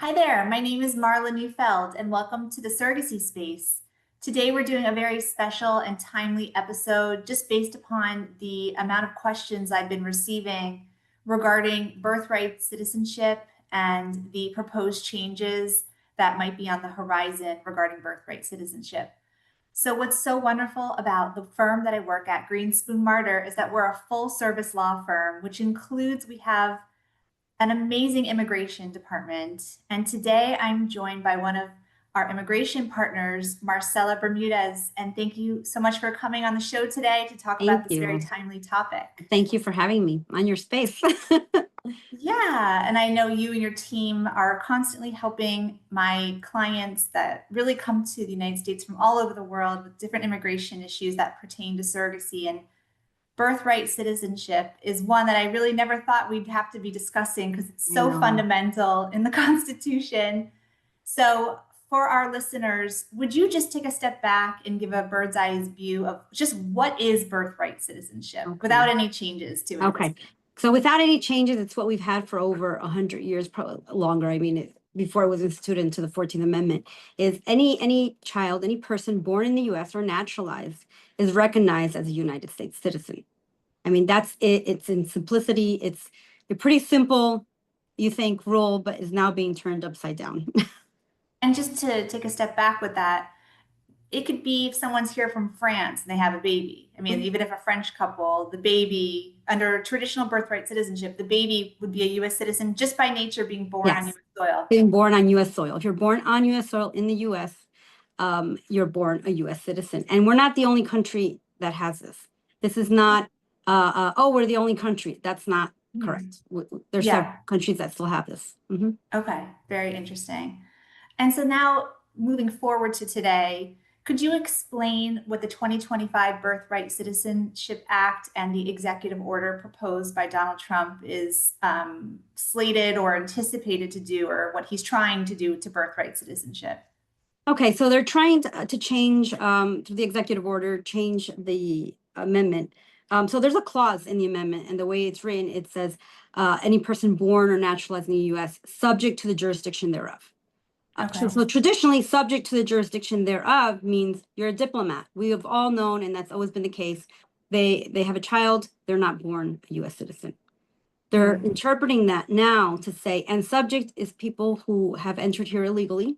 Hi there, my name is Marla Neufeld, and welcome to the Surrogacy Space. Today we're doing a very special and timely episode just based upon the amount of questions I've been receiving regarding birthright citizenship and the proposed changes that might be on the horizon regarding birthright citizenship. So what's so wonderful about the firm that I work at, Greenspoon Marder, is that we're a full service law firm, which includes we have an amazing immigration department. And today I'm joined by one of our immigration partners, Marcela Bermudez. And thank you so much for coming on the show today to talk about Thank this very you. timely topic. Thank you for having me on your space. Yeah, and I know you and your team are constantly helping my clients that really come to the United States from all over the world with different immigration issues that pertain to surrogacy. And birthright citizenship is one that I really never thought we'd have to be discussing because it's so fundamental in the Constitution. So, for our listeners, would you just take a step back and give a bird's eye view of just what is birthright citizenship without any changes to it? Okay. So without any changes, it's what we've had for over 100 years, probably longer. I mean, before it was instituted into the 14th Amendment, is any child, any person born in the U.S. or naturalized is recognized as a United States citizen. I mean, that's it. It's in simplicity. It's a pretty simple, you think, rule, but is now being turned upside down. And just to take a step back with that, it could be if someone's here from France and they have a baby. I mean, even if a French couple, the baby, under traditional birthright citizenship, the baby would be a U.S. citizen just by nature being born on U.S. soil. Being born on U.S. soil. If you're born on U.S. soil in the U.S., you're born a U.S. citizen. And we're not the only country that has this. This is not, we're the only country. That's not correct. There's several countries that still have this. Okay, very interesting. And so now moving forward to today, could you explain what the 2025 Birthright Citizenship Act and the executive order proposed by Donald Trump is slated or anticipated to do, or what he's trying to do to birthright citizenship? Okay, so they're trying to change, through the executive order, change the amendment. So there's a clause in the amendment, and the way it's written, it says any person born or naturalized in the U.S. subject to the jurisdiction thereof. So traditionally, subject to the jurisdiction thereof means you're a diplomat. We have all known, and that's always been the case, they have a child, they're not born a U.S. citizen. They're interpreting that now to say, and subject is people who have entered here illegally.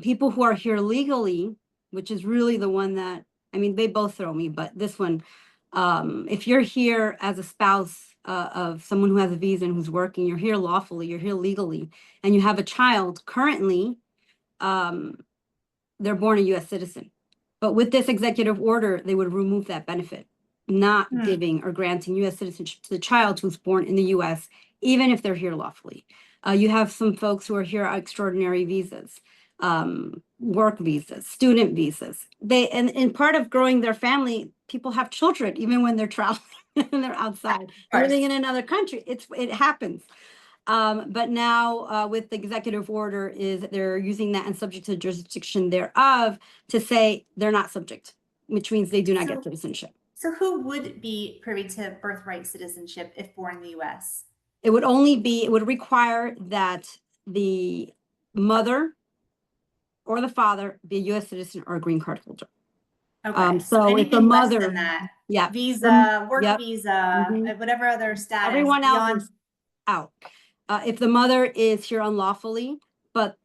People who are here legally, which is really the one that, I mean, they both throw me, but this one, if you're here as a spouse of someone who has a visa and who's working, you're here lawfully, you're here legally, and you have a child currently, they're born a U.S. citizen. But with this executive order, they would remove that benefit, not giving or granting U.S. citizenship to the child who's born in the U.S., even if they're here lawfully. You have some folks who are here on extraordinary visas, work visas, student visas. And part of growing their family, people have children even when they're traveling and they're outside living in another country. It happens. But now with the executive order is they're using that and subject to the jurisdiction thereof to say they're not subject, which means they do not get citizenship. So who would be privy to birthright citizenship if born in the U.S.? It would require that the mother or the father be a U.S. citizen or a green card holder. Okay. So if the mother, less than that, yeah, visa, work visa, whatever other status, everyone else is out. If the mother is here unlawfully, but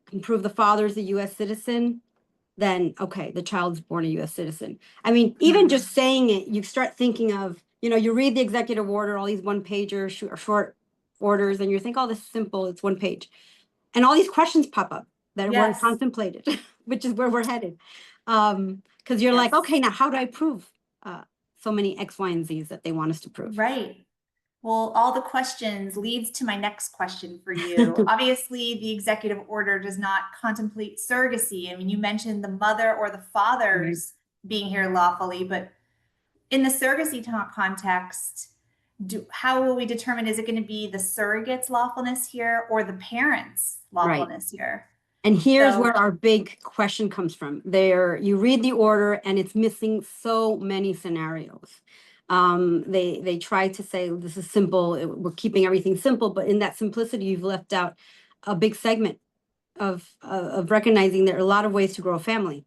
can prove the father is a U.S. citizen, then okay, the child is born a U.S. citizen. I mean, even just saying it, you start thinking of, you read the executive order, all these one-pager short orders, and you think, oh, this is simple, it's one page. And all these questions pop up that weren't contemplated, which is where we're headed. Because you're like, okay, now how do I prove so many X, Y, and Z's that they want us to prove? Right. Well, all the questions leads to my next question for you. Obviously, the executive order does not contemplate surrogacy. I mean, you mentioned the mother or the father's being here lawfully, but in the surrogacy context, how will we determine, is it going to be the surrogate's lawfulness here or the parent's lawfulness here? And here's where our big question comes from. You read the order and it's missing so many scenarios. They try to say this is simple, we're keeping everything simple, but in that simplicity, you've left out a big segment of recognizing there are a lot of ways to grow a family.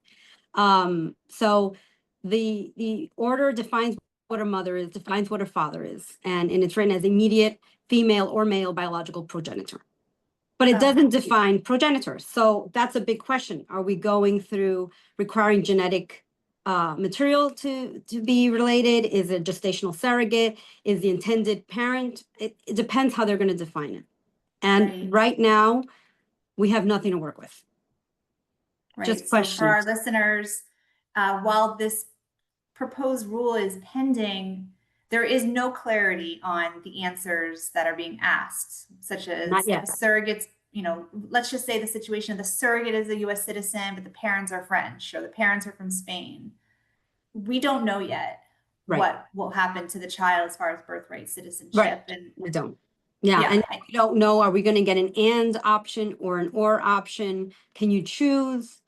So the order defines what a mother is, defines what a father is, and it's written as immediate female or male biological progenitor. But it doesn't define progenitors. So that's a big question. Are we going through requiring genetic material to be related? Is it gestational surrogate? Is the intended parent? It depends how they're going to define it. And right now, we have nothing to work with. Right. Just So questions. for our listeners, while this proposed rule is pending, there is no clarity on the answers that are being asked, such as Not yet. if a surrogate's, let's just say the situation of the surrogate is a US citizen, but the parents are French or the parents are from Spain. We don't know yet what will happen to the child as far as birthright citizenship. And we don't. Yeah, and we don't know, are we going to get an and option or an or option? Can you choose?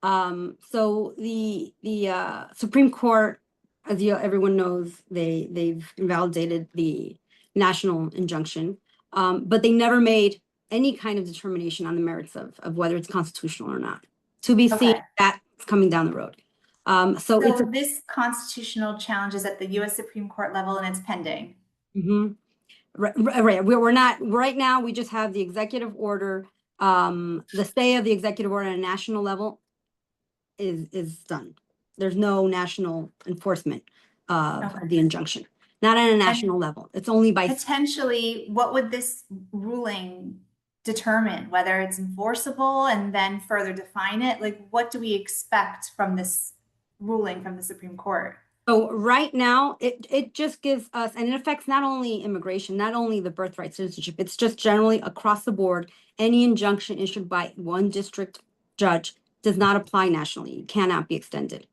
So the Supreme Court, as everyone knows, they've invalidated the national injunction, but they never made any kind of determination on the merits of whether it's constitutional or not. To be seen, that's coming down the road. So this constitutional challenge is at the US Supreme Court level and it's pending. Right. We're not right now. We just have the executive order. The stay of the executive order at a national level is done. There's no national enforcement of the injunction, not at a national level. It's only by potentially. What would this ruling determine? Whether it's enforceable and then further define it? Like, what do we expect from this ruling from the Supreme Court? So right now, it just gives us, and it affects not only immigration, not only the birthright citizenship, it's just generally across the board. Any injunction issued by one district judge does not apply nationally. It cannot be extended.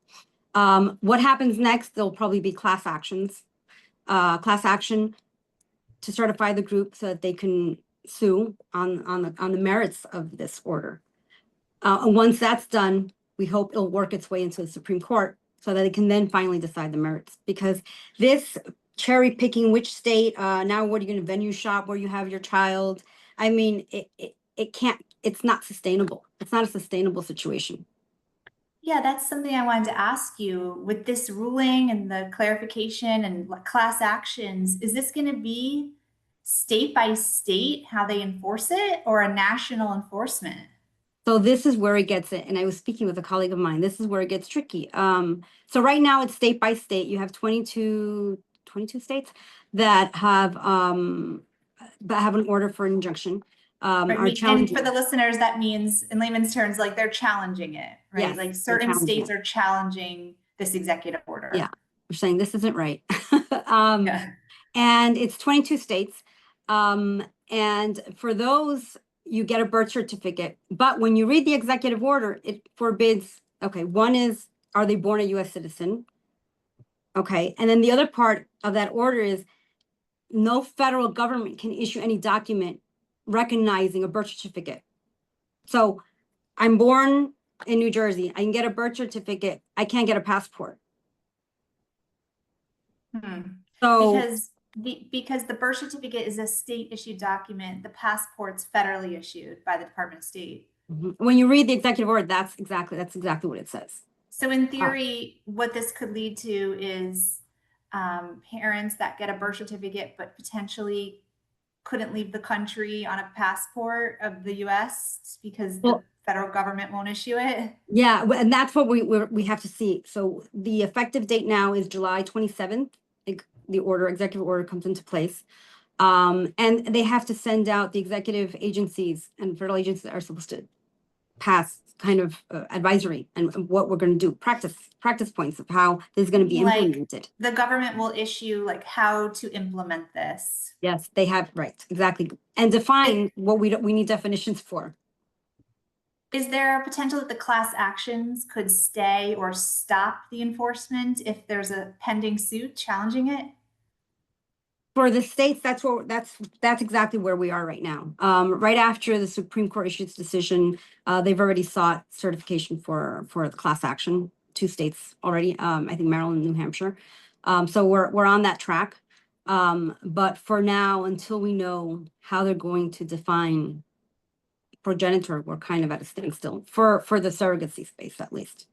What happens next? There'll probably be class actions, class action to certify the group so that they can sue on the merits of this order. And once that's done, we hope it'll work its way into the Supreme Court, so that it can then finally decide the merits. Because this cherry picking which state, now what are you going to venue shop where you have your child? I mean, it can't, it's not sustainable. It's not a sustainable situation. Yeah, that's something I wanted to ask you. With this ruling and the clarification and class actions, is this going to be state by state how they enforce it, or a national enforcement? So this is where it gets it. And I was speaking with a colleague of mine. This is where it gets tricky. So right now it's state by state. You have 22 states that have an order for an injunction. And for the listeners, that means in layman's terms, like they're challenging it, right? Yes, like certain states are challenging this executive order. Yeah, we're saying this isn't right. And it's 22 states. And for those, you get a birth certificate. But when you read the executive order, it forbids, okay, one is, are they born a US citizen? Okay, and then the other part of that order is no federal government can issue any document recognizing a birth certificate. So I'm born in New Jersey. I can get a birth certificate. I can't get a passport. So because the birth certificate is a state issued document, the passport's federally issued by the Department of State. When you read the executive order, that's exactly what it says. So in theory, what this could lead to is parents that get a birth certificate but potentially couldn't leave the country on a passport of the US because the federal government won't issue it. Yeah, and that's what we have to see. So the effective date now is July 27th. The executive order comes into place. And they have to send out the executive agencies and federal agencies that are supposed to pass kind of advisory and what we're going to do, practice points of how this is going to be implemented. The government will issue like how to implement this. Yes, they have, right, exactly. And define what we need definitions for. Is there a potential that the class actions could stay or stop the enforcement if there's a pending suit challenging it? For the states, that's exactly where we are right now. Right after the Supreme Court issued its decision, they've already sought certification for the class action. 2 states already, I think Maryland and New Hampshire. So we're on that track. But for now, until we know how they're going to define progenitor, we're kind of at a standstill for the surrogacy space, at least.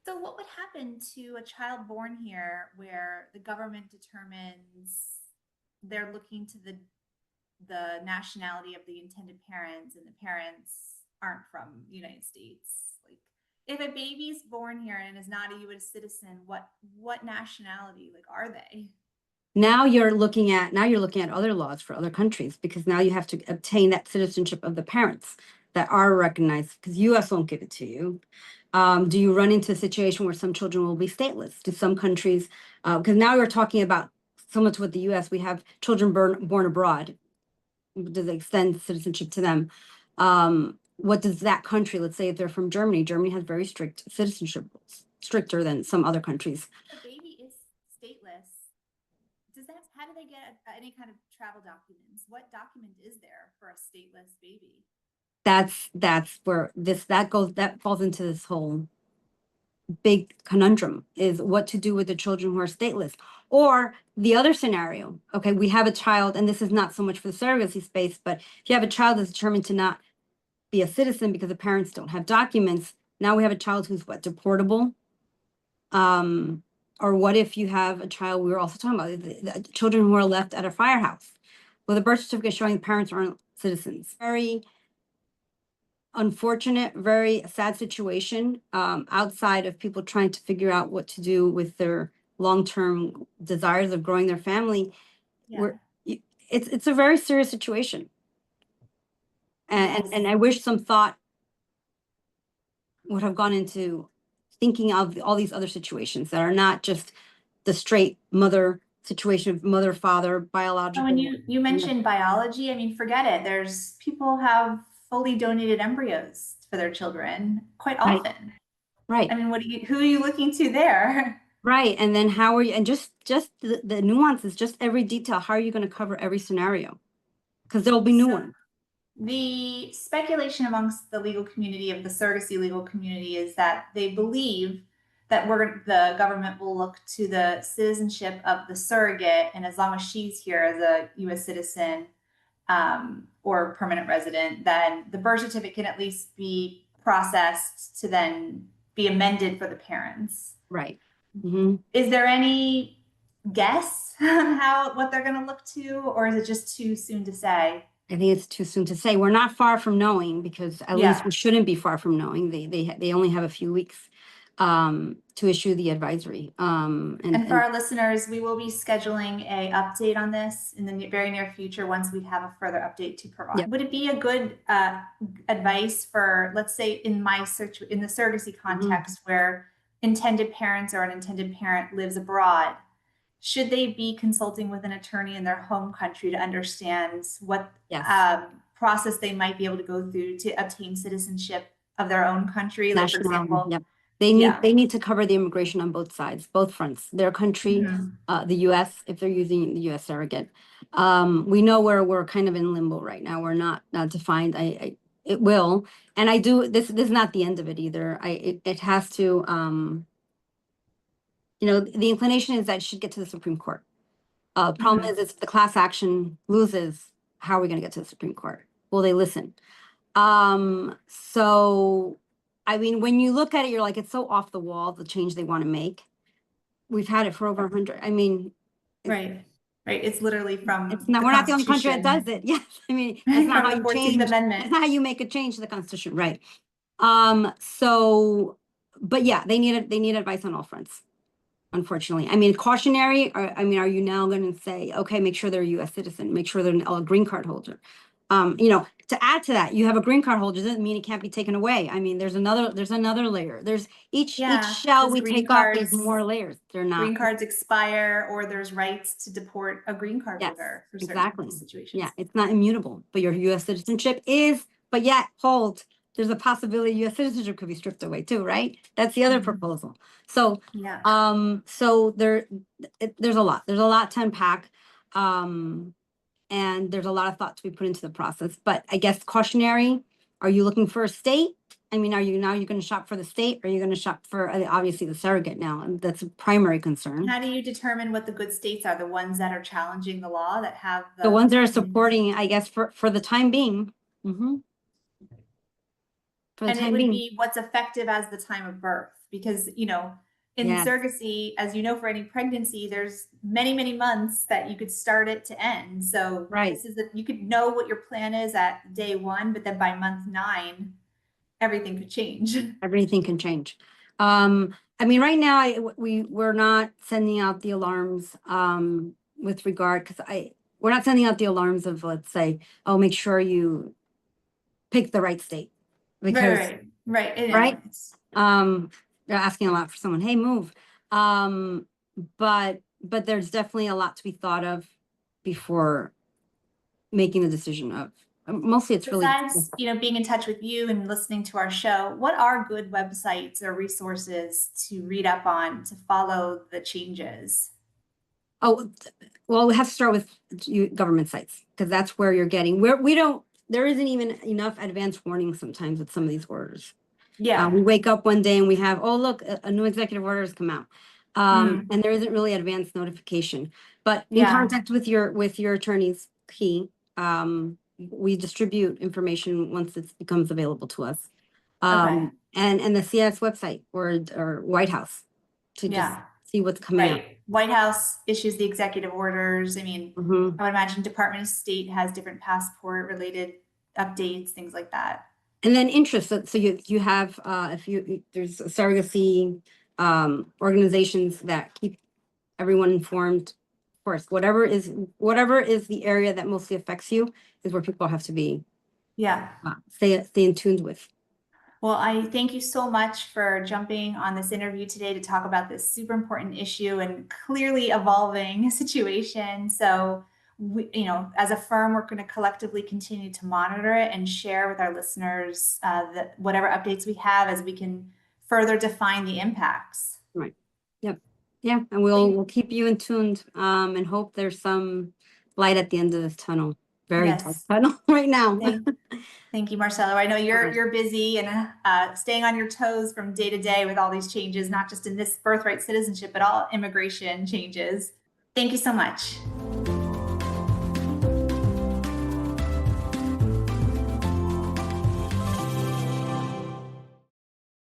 So what would happen to a child born here where the government determines they're looking to the nationality of the intended parents and the parents aren't from the United States? Like, if a baby's born here and is not a U.S. citizen, what nationality like are they? Now you're looking at other laws for other countries, because now you have to obtain that citizenship of the parents that are recognized, because U.S. won't give it to you. Do you run into a situation where some children will be stateless? Do some countries, because now we're talking about, similar to what the U.S., we have children born abroad. Does it extend citizenship to them? What does that country, let's say if they're from Germany, Germany has very strict citizenship rules, stricter than some other countries. The baby is stateless. How do they get any kind of travel documents? What document is there for a stateless baby? That's where that falls into this whole big conundrum, is what to do with the children who are stateless. Or the other scenario, okay, we have a child, and this is not so much for the surrogacy space, but if you have a child that's determined to not be a citizen because the parents don't have documents, now we have a child who's deportable. Or what if you have a child, we were also talking about the children who are left at a firehouse with a birth certificate showing the parents aren't citizens. Very unfortunate, very sad situation, outside of people trying to figure out what to do with their long-term desires of growing their family. Yeah. It's a very serious situation. Yes. And I wish some thought would have gone into thinking of all these other situations that are not just the straight mother situation of mother, father, biological. When you mentioned biology, I mean, forget it. There's people have fully donated embryos for their children quite often. Right. I mean, who are you looking to there? Right. And then how are you, and just the nuances, just every detail, how are you going to cover every scenario? Because there will be new ones. The speculation amongst the legal community, of the surrogacy legal community, is that they believe that the government will look to the citizenship of the surrogate, and as long as she's here as a U.S. citizen or permanent resident, then the birth certificate can at least be processed to then be amended for the parents. Right. Mm-hmm. Is there any guess on what they're going to look to, or is it just too soon to say? I think it's too soon to say. We're not far from knowing, because at least we shouldn't be far from knowing. They only have a few weeks to issue the advisory. And for our listeners, we will be scheduling a update on this in the very near future once we have a further update to provide. Yep. Would it be a good advice for, let's say, in the surrogacy context, where intended parents or an intended parent lives abroad, should they be consulting with an attorney in their home country to understand what process they might be able to go through to obtain citizenship of their own country? Like, for example, yep. They need to cover the immigration on both sides, both fronts, their country, the U.S., if they're using the U.S. surrogate. We know we're kind of in limbo right now. We're not defined. It will, and I do, this is not the end of it either. It has to, the inclination is that it should get to the Supreme Court. Problem is, if the class action loses, how are we going to get to the Supreme Court? Will they listen? So, I mean, when you look at it, you're like, it's so off the wall, the change they want to make. We've had it for over 100. I mean, right. It's literally from. It's not. We're not the only country that does it. Yes, I mean, that's not how you change. That's not how you make a change to the Constitution, right? So, but yeah, they need advice on all fronts. Unfortunately, I mean, cautionary. I mean, are you now going to say, okay, make sure they're a U.S. citizen, make sure they're a green card holder? To add to that, you have a green card holder doesn't mean it can't be taken away. I mean, there's another layer. There's each shell we take off, there's more layers. They're not. Green cards expire, or there's rights to deport a green card holder for certain situations. Yeah, it's not immutable, but your U.S. citizenship is. But yet, there's a possibility U.S. citizenship could be stripped away too, right? That's the other proposal. So, so there's a lot. There's a lot to unpack. And there's a lot of thought to be put into the process. But I guess cautionary, are you looking for a state? I mean, are you going to shop for the state, or are you going to shop for obviously the surrogate now? And that's a primary concern. How do you determine what the good states are? The ones that are challenging the law, that have the ones that are supporting, I guess, for the time being. for the And it time would being. be what's effective as the time of birth, because, in Yeah, surrogacy, as you know, for any pregnancy, there's many, many months that you could start it to end. So right. this is that you could know what your plan is at day one, but then by month 9, everything could change. Everything can change. I mean, right now, we're not sending out the alarms, with regard, because we're not sending out the alarms of, let's say, oh, make sure you pick the right state. Because, Right. I know. right? They're asking a lot for someone, hey, move. But there's definitely a lot to be thought of before making the decision of, mostly it's really, Besides, being in touch with you and listening to our show, what are good websites or resources to read up on to follow the changes? oh, well, we have to start with government sites, because that's where you're getting, there isn't even enough advance warning sometimes with some of these orders. Yeah. We wake up one day and we have, oh, look, a new executive order has come out. And there isn't really advance notification, but in Yeah. contact with your attorney's key. We distribute information once it becomes available to us. Okay. And the CS website or White House to just Yeah. see what's coming out. Right. White House issues the executive orders. I mean, Mhm. I would imagine Department of State has different passport related updates, things like that. And then interest, so you have, there's surrogacy, organizations that keep everyone informed. Of course, whatever is the area that mostly affects you is where people have to be, Yeah. stay in tune with. Well, I thank you so much for jumping on this interview today to talk about this super important issue and clearly evolving situation. So, as a firm, we're going to collectively continue to monitor it and share with our listeners whatever updates we have as we can further define the impacts. Right. Yep. Yeah. And we'll keep you in tuned, and hope there's some light at the end of this tunnel. Very dark Yes. tunnel right now. Thank you, Marcelo. I know Right. you're busy and staying on your toes from day to day with all these changes, not just in this birthright citizenship, but all immigration changes. Thank you so much.